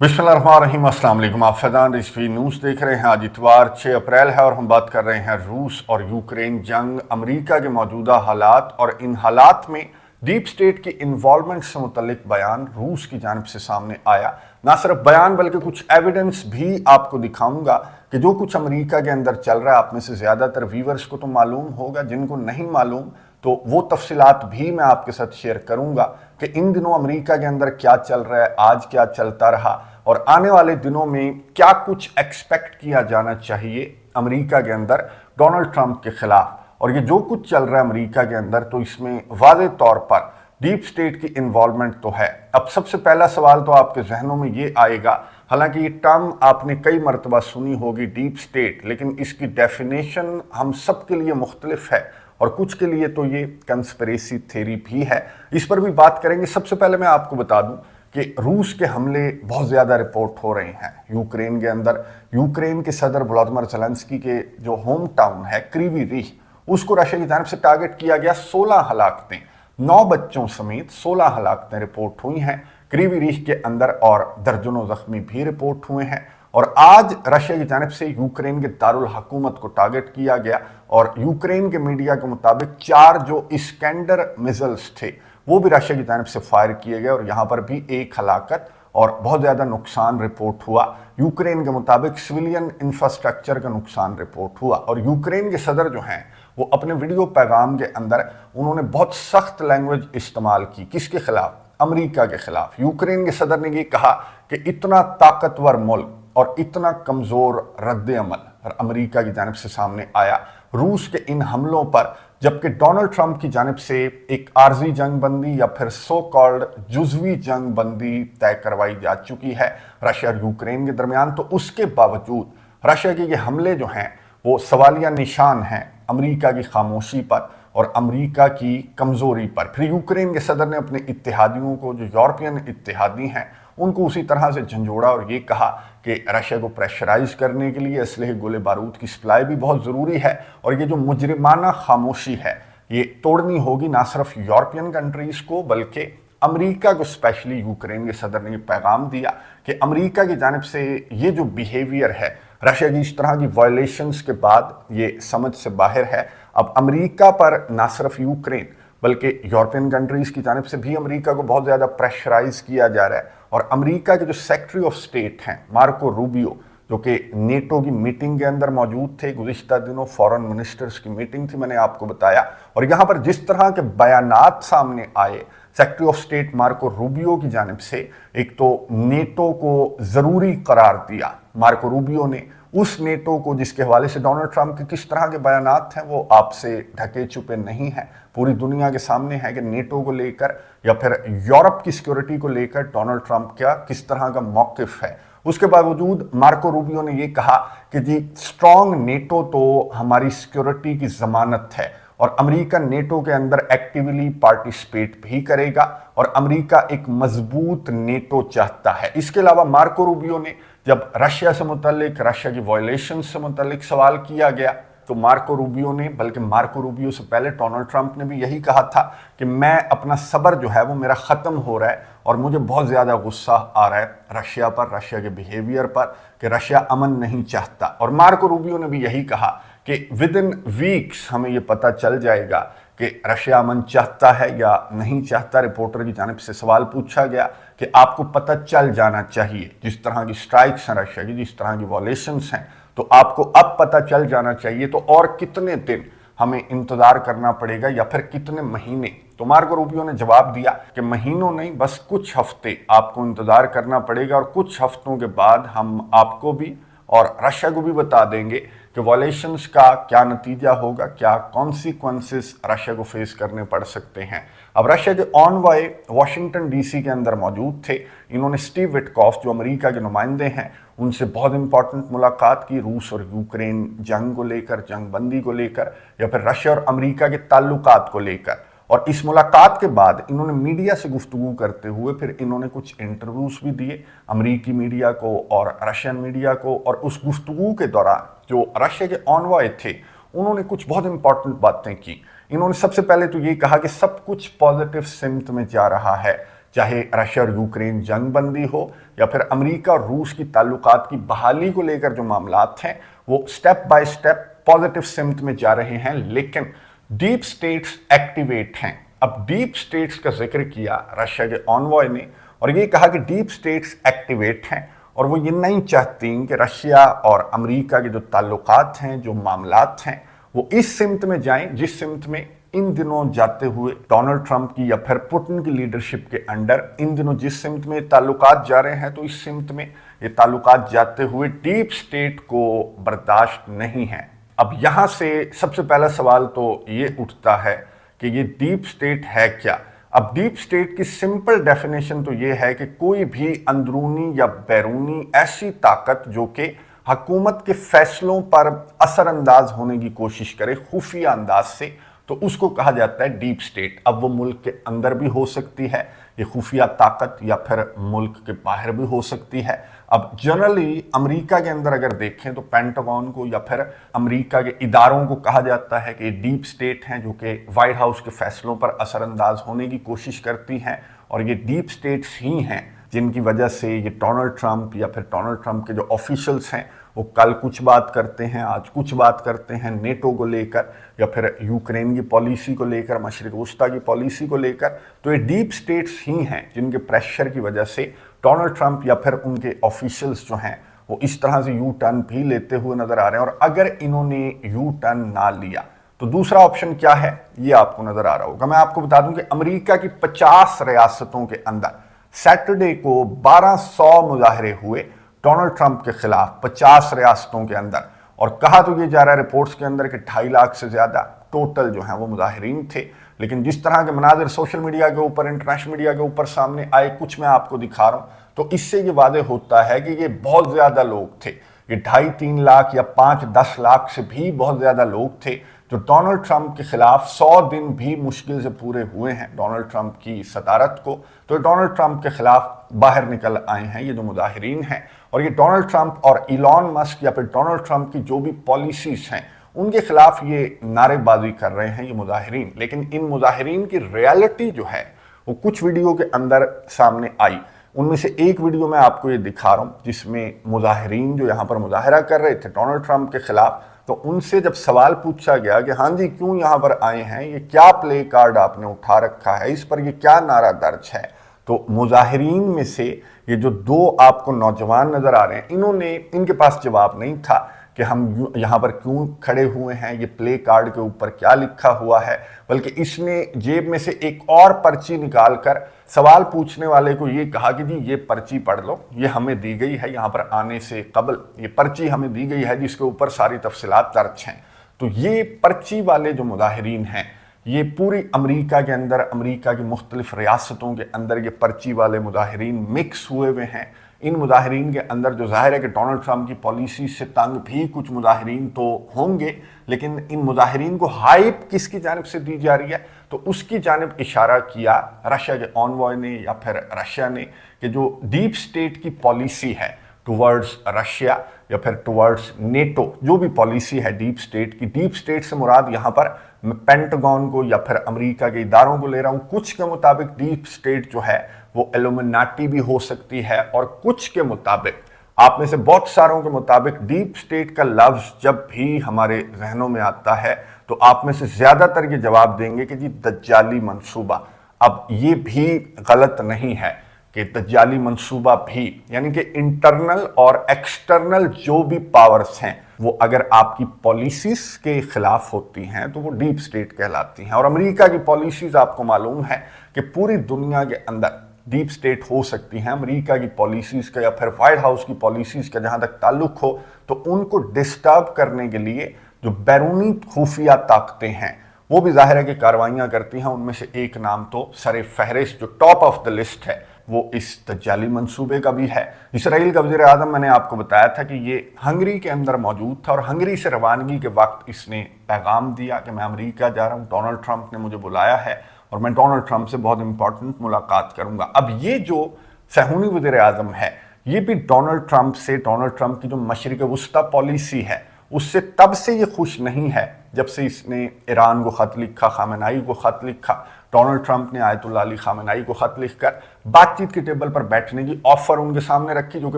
बिस्मिल्लाहिर्रहमानिर्रहीम, अस्सलाम वालेकुम। आप फैज़ान रिजवी न्यूज़ देख रहे हैं। आज इतवार 6 अप्रैल है और हम बात कर रहे हैं रूस और यूक्रेन जंग, अमेरिका के मौजूदा हालात और इन हालात में डीप स्टेट की इन्वॉल्वमेंट से मुतल्लिक बयान रूस की जानिब से सामने आया। ना सिर्फ बयान बल्कि कुछ एविडेंस भी आपको दिखाऊंगा कि जो कुछ अमेरिका के अंदर चल रहा है, आप में से ज़्यादातर व्यूवर्स को तो मालूम होगा, जिनको नहीं मालूम तो वो तफसीलात भी मैं आपके साथ शेयर करूंगा कि इन दिनों अमेरिका के अंदर क्या चल रहा है, आज क्या चलता रहा और आने वाले दिनों में क्या कुछ एक्सपेक्ट किया जाना चाहिए अमेरिका के अंदर डोनाल्ड ट्रंप के खिलाफ। और ये जो कुछ चल रहा है अमेरिका के अंदर, तो इसमें वाज़ेह तौर पर डीप स्टेट की इन्वॉल्वमेंट तो है। अब सबसे पहला सवाल तो आपके जहनों में ये आएगा, हालांकि ये टर्म आपने कई मरतबा सुनी होगी डीप स्टेट, लेकिन इसकी डेफिनेशन हम सब के लिए मुख्तलिफ है और कुछ के लिए तो ये कंस्पिरेसी थ्योरी भी है। इस पर भी बात करेंगे। सबसे पहले मैं आपको बता दूं कि रूस के हमले बहुत ज़्यादा रिपोर्ट हो रहे हैं यूक्रेन के अंदर। यूक्रेन के सदर व्लादिमीर ज़ेलेंस्की के जो होम टाउन है क्रीवी रीह, उसको रशिया की जानिब से टारगेट किया गया। 16 हलाकतें, 9 बच्चों समेत 16 हलाकतें रिपोर्ट हुई हैं क्रीवी रीह के अंदर और दर्जनों जख्मी भी रिपोर्ट हुए हैं। और आज रशिया की जानिब से यूक्रेन के दारुल हुकूमत को टारगेट किया गया और यूक्रेन के मीडिया के मुताबिक 4 जो इस्कैंडर मिसाइल्स थे वो भी रशिया की जानिब से फायर किए गए और यहाँ पर भी 1 हलाकत और बहुत ज़्यादा नुकसान रिपोर्ट हुआ। यूक्रेन के मुताबिक सिविलियन इंफ्रास्ट्रक्चर का नुकसान रिपोर्ट हुआ। और यूक्रेन के सदर जो हैं वो अपने वीडियो पैगाम के अंदर उन्होंने बहुत सख्त लैंग्वेज इस्तेमाल की। किसके खिलाफ? अमेरिका के खिलाफ। यूक्रेन के सदर ने ये कहा कि इतना ताकतवर मुल्क और इतना कमज़ोर रद्द अमल अमेरिका की जानिब से सामने आया रूस के इन हमलों पर, जबकि डोनाल्ड ट्रंप की जानिब से एक आर्जी जंग बंदी या फिर सो कॉल्ड जुज़वी जंग बंदी तय करवाई जा चुकी है रशिया और यूक्रेन के दरमियान। तो उसके बावजूद रशिया के ये हमले जो हैं वो सवालिया निशान हैं अमेरिका की खामोशी पर और अमेरिका की कमज़ोरी पर। फिर यूक्रेन के सदर ने अपने इत्तेहादियों को, जो यूरोपियन इत्तेहादी हैं, उनको उसी तरह से झंझोड़ा और ये कहा कि रशिया को प्रेशराइज करने के लिए असलहे गोले बारूद की सप्लाई भी बहुत ज़रूरी है और ये जो मुजरिमाना खामोशी है ये तोड़नी होगी ना सिर्फ यूरोपियन कंट्रीज़ को बल्कि अमेरिका को। स्पेशली यूक्रेन के सदर ने ये पैगाम दिया कि अमेरिका की जानिब से ये जो बिहेवियर है रशिया की, इस तरह की वायलेशंस के बाद ये समझ से बाहर है। अब अमेरिका पर ना सिर्फ यूक्रेन बल्कि यूरोपियन कंट्रीज़ की जानिब से भी अमेरिका को बहुत ज़्यादा प्रेशराइज किया जा रहा है। और अमेरिका के जो सेक्रेटरी ऑफ स्टेट हैं मार्को रूबियो, जो कि नेटो की मीटिंग के अंदर मौजूद थे, गुज़िश्ता दिनों फॉरेन मिनिस्टर्स की मीटिंग थी, मैंने आपको बताया, और यहाँ पर जिस तरह के बयानात सामने आए secretary of state Marco Rubio की जानिब से, एक तो नेटो को ज़रूरी करार दिया मार्को रूबियो ने, उस नेटो को जिसके हवाले से डोनाल्ड ट्रंप के किस तरह के बयानात हैं वो आपसे ढके छुपे नहीं हैं, पूरी दुनिया के सामने है कि नेटो को लेकर या फिर यूरोप की सिक्योरिटी को लेकर डोनाल्ड ट्रंप का किस तरह का मौक़िफ़ है। उसके बावजूद मार्को रूबियो ने ये कहा कि जी स्ट्रॉन्ग नेटो तो हमारी सिक्योरिटी की ज़मानत है और अमेरिका नेटो के अंदर एक्टिवली पार्टिसिपेट भी करेगा और अमेरिका एक मजबूत नेटो चाहता है। इसके अलावा मार्को रूबियो ने जब रशिया से मुतल्लिक, रशिया की वायलेशन से मुतल्लिक सवाल किया गया तो मार्को रूबियो ने, बल्कि मार्को रूबियो से पहले डोनाल्ड ट्रंप ने भी यही कहा था कि मैं अपना सब्र जो है वो मेरा ख़त्म हो रहा है और मुझे बहुत ज़्यादा गुस्सा आ रहा है रशिया पर, रशिया के बिहेवियर पर, कि रशिया अमन नहीं चाहता। और मार्को रूबियो ने भी यही कहा कि विद इन वीक्स हमें ये पता चल जाएगा कि रशिया अमन चाहता है या नहीं चाहता। रिपोर्टर की जानिब से सवाल पूछा गया कि आपको पता चल जाना चाहिए, जिस तरह की स्ट्राइक्स हैं रशिया की, जिस तरह की वॉलेशंस हैं, तो आपको अब पता चल जाना चाहिए, तो और कितने दिन हमें इंतज़ार करना पड़ेगा या फिर कितने महीने? तो मार्को रूबियो ने जवाब दिया कि महीनों नहीं, बस कुछ हफ्ते आपको इंतज़ार करना पड़ेगा और कुछ हफ्तों के बाद हम आपको भी और रशिया को भी बता देंगे कि वॉलेशंस का क्या नतीजा होगा, क्या कॉन्सिक्वेंसेस रशिया को फेस करने पड़ सकते हैं। अब रशिया के ऑनवाय वाशिंगटन डीसी के अंदर मौजूद थे। इन्होंने स्टीव विटकॉफ, जो अमेरिका के नुमाइंदे हैं, उनसे बहुत इंपॉर्टेंट मुलाकात की रूस और यूक्रेन जंग को लेकर, जंग बंदी को लेकर या फिर रशिया और अमेरिका के ताल्लुकात को लेकर। और इस मुलाकात के बाद इन्होंने मीडिया से गुफ्तगू करते हुए फिर इन्होंने कुछ इंटरव्यूज भी दिए अमेरिकी मीडिया को और रशियन मीडिया को। और उस गुफ्तगू के दौरान जो रशिया के ऑनवाय थे उन्होंने कुछ बहुत इंपॉर्टेंट बातें की। इन्होंने सबसे पहले तो ये कहा कि सब कुछ पॉजिटिव सिम्त में जा रहा है, चाहे रशिया और यूक्रेन जंग बंदी हो या फिर अमेरिका और रूस की ताल्लुकात की बहाली को लेकर जो मामलात हैं वो स्टेप बाय स्टेप पॉजिटिव सिमत में जा रहे हैं, लेकिन डीप स्टेट्स एक्टिवेट हैं। अब डीप स्टेट्स का जिक्र किया रशिया के ऑनवॉय ने और ये कहा कि डीप स्टेट्स एक्टिवेट हैं और वो ये नहीं चाहती कि रशिया और अमेरिका के जो ताल्लुकात हैं, जो मामलात हैं, वो इस सिमत में जाएं जिस सिमत में इन दिनों जाते हुए डोनाल्ड ट्रंप की या फिर पुतिन की लीडरशिप के अंडर इन दिनों जिस सिमत में ताल्लुकात जा रहे हैं, तो इस सिमत में ये ताल्लुकात जाते हुए डीप स्टेट को बर्दाश्त नहीं है। अब यहां से सबसे पहला सवाल तो ये उठता है कि ये डीप स्टेट है क्या। अब डीप स्टेट की सिंपल डेफिनेशन तो ये है कि कोई भी अंदरूनी या बैरूनी ऐसी ताकत जो कि हुकूमत के फैसलों पर असरअंदाज होने की कोशिश करे खुफिया अंदाज से, तो उसको कहा जाता है डीप स्टेट। अब वो मुल्क के अंदर भी हो सकती है ये खुफिया ताकत या फिर मुल्क के बाहर भी हो सकती है। अब जनरली अमेरिका के अंदर अगर देखें तो पेंटागन को या फिर अमेरिका के इदारों को कहा जाता है कि डीप स्टेट हैं जो कि व्हाइट हाउस के फैसलों पर असरअंदाज होने की कोशिश करती हैं, और ये डीप स्टेट्स ही हैं जिनकी वजह से ये डोनाल्ड ट्रंप या फिर डोनाल्ड ट्रंप के जो ऑफिशियल्स हैं वो कल कुछ बात करते हैं, आज कुछ बात करते हैं नेटो को लेकर या फिर यूक्रेन की पॉलिसी को लेकर, मशरिक वस्ता की पॉलिसी को लेकर। तो ये डीप स्टेट्स ही हैं जिनके प्रेशर की वजह से डोनाल्ड ट्रंप या फिर उनके ऑफिशियल्स जो हैं वो इस तरह से यू टर्न भी लेते हुए नजर आ रहे हैं। और अगर इन्होंने यू टर्न ना लिया तो दूसरा ऑप्शन क्या है ये आपको नजर आ रहा होगा। मैं आपको बता दूं कि अमेरिका की 50 रियासतों के अंदर सैटरडे को 1200 मुजाहरे हुए डोनाल्ड ट्रंप के खिलाफ 50 रियासतों के अंदर, और कहा तो ये जा रहा है रिपोर्ट्स के अंदर कि 2.5 लाख से ज्यादा टोटल जो है वो मुजाहिरीन थे। लेकिन जिस तरह के मनाजिर सोशल मीडिया के ऊपर, इंटरनेशनल मीडिया के ऊपर सामने आए, कुछ मैं आपको दिखा रहा हूं, तो इससे ये वादे होता है कि ये बहुत ज्यादा लोग थे। ये 2.5-3 लाख या 5-10 लाख से भी बहुत ज्यादा लोग थे जो डोनाल्ड ट्रंप के खिलाफ 100 दिन भी मुश्किल से पूरे हुए हैं डोनाल्ड ट्रंप की सदारत को, तो डोनाल्ड ट्रंप के खिलाफ बाहर निकल आए हैं ये जो मुजाहिरीन हैं। और ये डोनाल्ड ट्रंप और इलॉन मस्क या फिर डोनाल्ड ट्रंप की जो भी पॉलिसीज हैं उनके खिलाफ ये नारेबाजी कर रहे हैं ये मुजाहिरीन। लेकिन इन मुजाहिरीन की रियलिटी जो है वो कुछ वीडियो के अंदर सामने आई। उनमें से एक वीडियो मैं आपको ये दिखा रहा हूँ जिसमें मुजाहिरीन जो यहाँ पर मुजाहरा कर रहे थे डोनाल्ड ट्रंप के खिलाफ, तो उनसे जब सवाल पूछा गया कि हाँ जी क्यों यहाँ पर आए हैं, ये क्या प्ले कार्ड आपने उठा रखा है, इस पर ये क्या नारा दर्ज है, तो मुजाहिरीन में से ये जो 2 आपको नौजवान नजर आ रहे हैं इनके पास जवाब नहीं था कि हम यहाँ पर क्यों खड़े हुए हैं, ये प्ले कार्ड के ऊपर क्या लिखा हुआ है, बल्कि इसने जेब में से एक और पर्ची निकालकर सवाल पूछने वाले को ये कहा कि जी ये पर्ची पढ़ लो, ये हमें दी गई है यहाँ पर आने से कबल, ये पर्ची हमें दी गई है जिसके ऊपर सारी तफसीलात दर्ज हैं। तो ये पर्ची वाले जो मुजाहिरीन हैं ये पूरी अमेरिका के अंदर, अमेरिका की मुख्तलिफ रियासतों के अंदर ये पर्ची वाले मुजाहिरीन मिक्स हुए हुए हैं। इन मुजाहिरीन के अंदर जो जाहिर है कि डोनाल्ड ट्रंप की पॉलिसी से तंग भी कुछ मुजाहिरीन तो होंगे, लेकिन इन मुजाहिरीन को हाइप किसकी जानिब से दी जा रही है, तो उसकी जानिब इशारा किया रशिया के ऑनवॉय ने या फिर रशिया ने कि जो डीप स्टेट की पॉलिसी है टुवर्ड्स रशिया या फिर टुवर्ड्स नेटो, जो भी पॉलिसी है डीप स्टेट की, डीप स्टेट से मुराद यहाँ पर मैं पेंटागन को या फिर अमेरिका के इदारों को ले रहा हूँ। कुछ के मुताबिक डीप स्टेट जो है वो इल्यूमिनाटी भी हो सकती है, और कुछ के मुताबिक, आप में से बहुत सारों के मुताबिक, डीप स्टेट का लफ्ज जब भी हमारे जहनों में आता है तो आप में से ज्यादातर ये जवाब देंगे कि जी दज्जाली मंसूबा। अब ये भी गलत नहीं है कि दज्जाली मंसूबा भी, यानी कि इंटरनल और एक्सटर्नल जो भी पावर्स हैं वो अगर आपकी पॉलिसीज के खिलाफ होती हैं तो वो डीप स्टेट कहलाती हैं। और अमेरिका की पॉलिसीज आपको मालूम है कि पूरी दुनिया के अंदर डीप स्टेट हो सकती हैं। अमेरिका की पॉलिसीज का या फिर व्हाइट हाउस की पॉलिसीज का जहां तक ताल्लुक हो तो उनको डिस्टर्ब करने के लिए जो बैरूनी खुफिया ताकतें हैं वो भी जाहिर है कि कार्रवाइयां करती हैं। उनमें से एक नाम तो सरे फहरिस्त जो टॉप ऑफ द लिस्ट है वो इस दज्जाली मंसूबे का भी है। इसराइल का वज़ीर आज़म मैंने आपको बताया था कि ये हंगरी के अंदर मौजूद था और हंगरी से रवानगी के वक्त इसने पैगाम दिया कि मैं अमेरिका जा रहा हूँ, डोनाल्ड ट्रंप ने मुझे बुलाया है और मैं डोनाल्ड ट्रंप से बहुत इंपॉर्टेंट मुलाकात करूंगा। अब ये जो सहूनी वज़ीर आज़म है ये भी डोनाल्ड ट्रंप से, डोनाल्ड ट्रंप की जो मशरिक वस्ता पॉलिसी है उससे तब से ये खुश नहीं है जब से इसने ईरान को ख़त लिखा, खामेनाई को ख़त लिखा। डोनाल्ड ट्रंप ने आयतुल्ला अली खामेनेई को खत लिखकर बातचीत की टेबल पर बैठने की ऑफर उनके सामने रखी, जो कि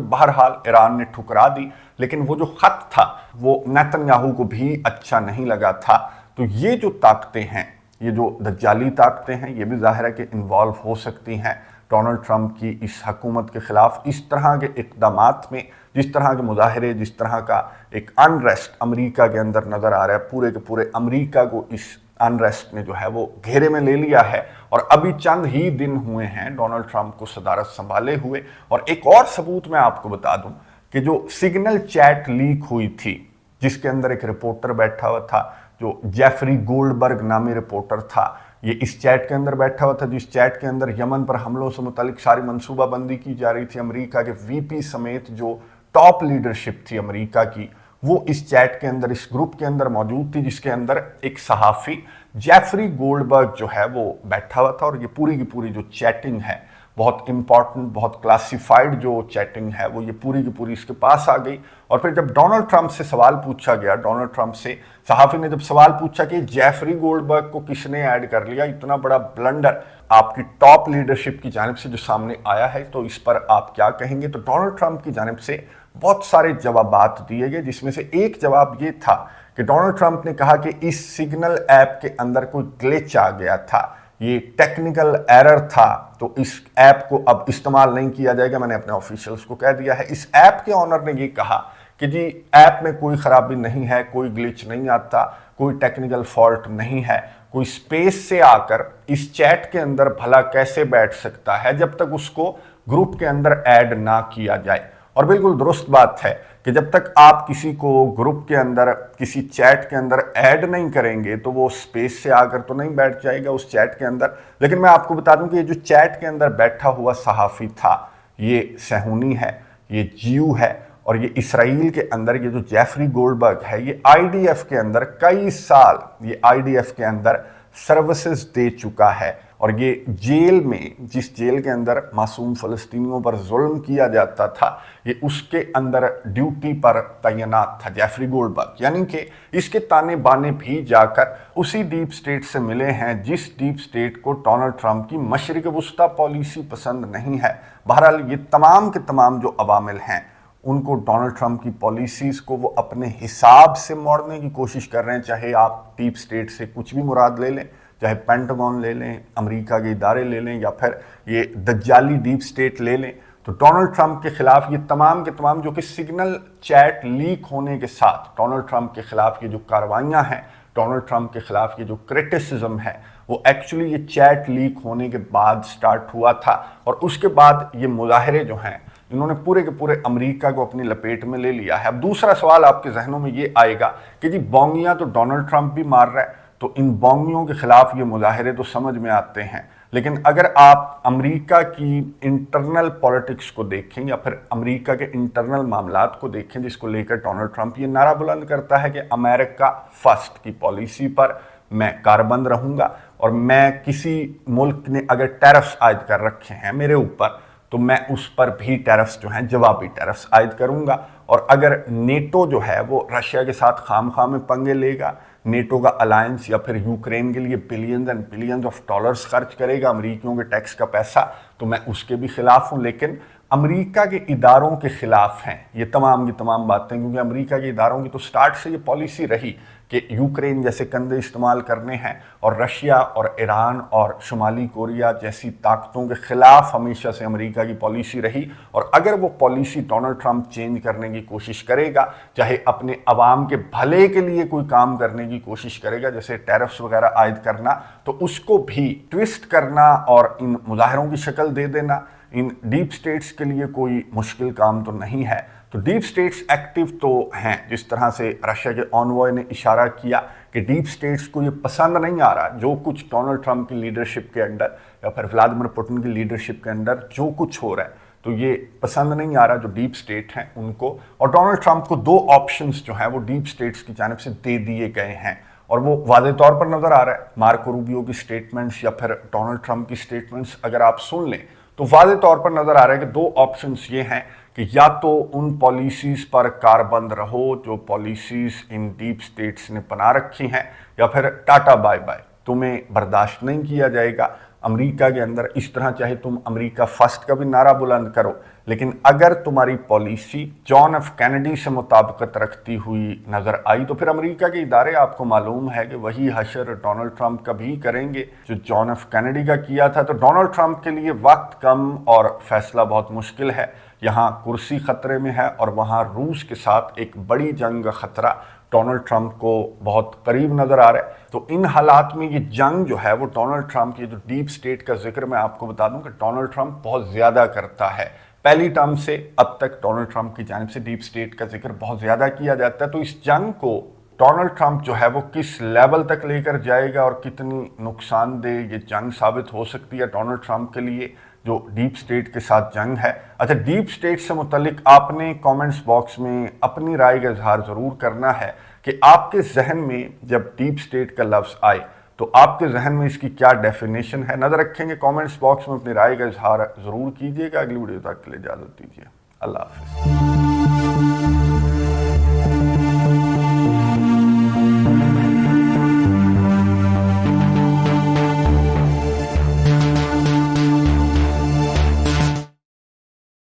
बहरहाल ईरान ने ठुकरा दी। लेकिन वो जो खत था वो नेतन्याहू को भी अच्छा नहीं लगा था। तो ये जो ताकतें हैं, ये जो दज्जाली ताकतें हैं, ये भी ज़ाहिर है कि इन्वॉल्व हो सकती हैं डोनाल्ड ट्रंप की इस हुकूमत के खिलाफ। इस तरह के इक़दामात में, जिस तरह के मुजाहरे, जिस तरह का एक अनरेस्ट अमेरिका के अंदर नज़र आ रहा है, पूरे के पूरे अमेरिका को इस अनरेस्ट ने जो है वो घेरे में ले लिया है। और अभी चंद ही दिन हुए हैं डोनाल्ड ट्रंप को सदारत संभाले हुए। और एक और सबूत मैं आपको बता दूं कि जो सिग्नल चैट लीक हुई थी, जिसके अंदर एक रिपोर्टर बैठा हुआ था, जो जेफरी गोल्डबर्ग नामी रिपोर्टर था, ये इस चैट के अंदर बैठा हुआ था, जिस चैट के अंदर यमन पर हमलों से मुतालिक सारी मनसूबाबंदी की जा रही थी। अमेरिका के वीपी समेत जो टॉप लीडरशिप थी अमेरिका की, वो इस चैट के अंदर, इस ग्रुप के अंदर मौजूद थी, जिसके अंदर एक सहाफ़ी जेफरी गोल्डबर्ग जो है वो बैठा हुआ था। और ये पूरी की पूरी जो चैटिंग है, बहुत इंपॉर्टेंट, बहुत क्लासिफाइड जो चैटिंग है, वो ये पूरी की पूरी इसके पास आ गई। और फिर जब डोनाल्ड ट्रंप से सवाल पूछा गया, डोनाल्ड ट्रंप से सहाफ़ी ने जब सवाल पूछा कि जेफरी गोल्डबर्ग को किसने ऐड कर लिया, इतना बड़ा ब्लंडर आपकी टॉप लीडरशिप की जानिब से जो सामने आया है, तो इस पर आप क्या कहेंगे। तो डोनाल्ड ट्रंप की जानिब से बहुत सारे जवाबात दिए गए, जिसमें से एक जवाब ये था कि डोनाल्ड ट्रंप ने कहा कि इस सिग्नल ऐप के अंदर कोई ग्लिच आ गया था, ये टेक्निकल एरर था, तो इस ऐप को अब इस्तेमाल नहीं किया जाएगा। मैंने अपने ऑफिशियल्स को कह दिया है। इस ऐप के ऑनर ने ये कहा कि जी ऐप में कोई खराबी नहीं है, कोई ग्लिच नहीं आता, कोई टेक्निकल फॉल्ट नहीं है, कोई स्पेस से आकर इस चैट के अंदर भला कैसे बैठ सकता है जब तक उसको ग्रुप के अंदर ऐड ना किया जाए। और बिल्कुल दुरुस्त बात है कि जब तक आप किसी को ग्रुप के अंदर, किसी चैट के अंदर ऐड नहीं करेंगे तो वो स्पेस से आकर तो नहीं बैठ जाएगा उस चैट के अंदर। लेकिन मैं आपको बता दूं कि ये जो चैट के अंदर बैठा हुआ सहाफ़ी था, ये सहूनी है, ये जीव है। और ये इसराइल के अंदर ये जो जेफरी गोल्डबर्ग है, ये आईडीएफ के अंदर कई साल, ये आईडीएफ के अंदर सर्विसेज दे चुका है। और ये जेल में, जिस जेल के अंदर मासूम फ़लस्तीनियों पर जुल्म किया जाता था, ये उसके अंदर ड्यूटी पर तैनात था जेफरी गोल्डबर्ग। यानी कि इसके ताने बाने भी जाकर उसी डीप स्टेट से मिले हैं जिस डीप स्टेट को डोनाल्ड ट्रंप की मशरिक़ वस्ता पॉलिसी पसंद नहीं है। बहरहाल ये तमाम के तमाम जो अवामिल हैं, उनको डोनाल्ड ट्रंप की पॉलिसीज़ को वो अपने हिसाब से मोड़ने की कोशिश कर रहे हैं। चाहे आप डीप स्टेट से कुछ भी मुराद ले लें, चाहे पेंटागन ले लें, अमेरिका के इदारे ले लें, या फिर ये दज्जाली डीप स्टेट ले लें, तो डोनाल्ड ट्रंप के खिलाफ ये तमाम के तमाम जो कि सिग्नल चैट लीक होने के साथ डोनाल्ड ट्रंप के खिलाफ ये जो कार्रवाइयाँ हैं, डोनाल्ड ट्रंप के खिलाफ ये जो क्रिटिसिज्म है, वो एक्चुअली ये चैट लीक होने के बाद स्टार्ट हुआ था। और उसके बाद ये मुजाहरे जो हैं, इन्होंने पूरे के पूरे अमेरिका को अपनी लपेट में ले लिया है। अब दूसरा सवाल आपके जहनों में ये आएगा कि जी बोंगियां तो डोनाल्ड ट्रंप भी मार रहा है, तो इन बोंगियों के खिलाफ ये मुजाहरे तो समझ में आते हैं। लेकिन अगर आप अमेरिका की इंटरनल पॉलिटिक्स को देखें, या फिर अमेरिका के इंटरनल मामलात को देखें, जिसको लेकर डोनाल्ड ट्रंप ये नारा बुलंद करता है कि अमेरिका फर्स्ट की पॉलिसी पर मैं कारबंद रहूंगा, और मैं किसी मुल्क ने अगर टैरिफ्स आयद कर रखे हैं मेरे ऊपर, तो मैं उस पर भी टैरिफ्स जो हैं, जवाबी टैरिफ्स आयद करूंगा। और अगर नेटो जो है वो रशिया के साथ खामखा में पंगे लेगा, नेटो का अलायंस या फिर यूक्रेन के लिए billions and billions of dollars खर्च करेगा, अमेरिकियों के टैक्स का पैसा, तो मैं उसके भी खिलाफ हूं। लेकिन अमेरिका के इदारों के खिलाफ हैं ये तमाम की तमाम बातें, क्योंकि अमेरिका के इदारों की तो स्टार्ट से ये पॉलिसी रही कि यूक्रेन जैसे कंधे इस्तेमाल करने हैं, और रशिया और ईरान और शुमाली कोरिया जैसी ताकतों के खिलाफ हमेशा से अमेरिका की पॉलिसी रही। और अगर वो पॉलिसी डोनाल्ड ट्रंप चेंज करने की कोशिश करेगा, चाहे अपने अवाम के भले के लिए कोई काम करने की कोशिश करेगा, जैसे टैरिफ्स वगैरह आयद करना, तो उसको भी ट्विस्ट करना और इन मुजाहरों की शक्ल दे देना, इन डीप स्टेट्स के लिए कोई मुश्किल काम तो नहीं है। तो डीप स्टेट्स एक्टिव तो हैं, जिस तरह से रशिया के ऑनवॉय ने इशारा किया कि डीप स्टेट्स को ये पसंद नहीं आ रहा जो कुछ डोनाल्ड ट्रंप की लीडरशिप के अंडर या फिर व्लादिमीर पुतिन की लीडरशिप के अंदर जो कुछ हो रहा है, तो ये पसंद नहीं आ रहा जो डीप स्टेट हैं उनको। और डोनाल्ड ट्रंप को दो ऑप्शंस जो हैं वो डीप स्टेट्स की जानिब से दे दिए गए हैं, और वो वाज़े तौर पर नज़र आ रहा है। मार्को रूबियो की स्टेटमेंट्स या फिर डोनाल्ड ट्रंप की स्टेटमेंट्स अगर आप सुन लें, तो वाज़े तौर पर नज़र आ रहा है कि दो ऑप्शंस ये हैं कि या तो उन पॉलिसीज़ पर कारबंद रहो जो पॉलिसीज़ इन डीप स्टेट्स ने बना रखी हैं, या फिर टाटा बाय बाय। तुम्हें बर्दाश्त नहीं किया जाएगा। अमेरिका के अंदर इस तरह चाहे तुम अमेरिका फर्स्ट का भी नारा बुलंद करो, लेकिन अगर तुम्हारी पॉलिसी जॉन एफ कैनेडी से मुताबिकत रखती हुई नजर आई तो फिर अमेरिका के इदारे आपको मालूम है कि वही हशर डोनाल्ड ट्रंप का भी करेंगे जो जॉन एफ कैनेडी का किया था। तो डोनाल्ड ट्रंप के लिए वक्त कम और फैसला बहुत मुश्किल है। यहाँ कुर्सी खतरे में है और वहाँ रूस के साथ एक बड़ी जंग का खतरा डोनाल्ड ट्रंप को बहुत करीब नजर आ रहा है। तो इन हालात में ये जंग जो है वो डोनाल्ड ट्रंप, ये जो डीप स्टेट का जिक्र मैं आपको बता दूं कि डोनाल्ड ट्रंप बहुत ज्यादा करता है। पहली टर्म से अब तक डोनाल्ड ट्रंप की जानिब से डीप स्टेट का जिक्र बहुत ज्यादा किया जाता है। तो इस जंग को डोनाल्ड ट्रंप जो है वो किस लेवल तक लेकर जाएगा और कितनी नुकसानदेह ये जंग साबित हो सकती है डोनाल्ड ट्रंप के लिए जो डीप स्टेट के साथ जंग है। अच्छा, डीप स्टेट से मुतल्लिक आपने कमेंट्स बॉक्स में अपनी राय का इजहार ज़रूर करना है कि आपके जहन में जब डीप स्टेट का लफ्ज़ आए तो आपके जहन में इसकी क्या डेफिनेशन है। नज़र रखेंगे कमेंट्स बॉक्स में, अपनी राय का इजहार ज़रूर कीजिएगा। अगली वीडियो तक के लिए इजाज़त दीजिए। अल्लाह हाफ़िज़।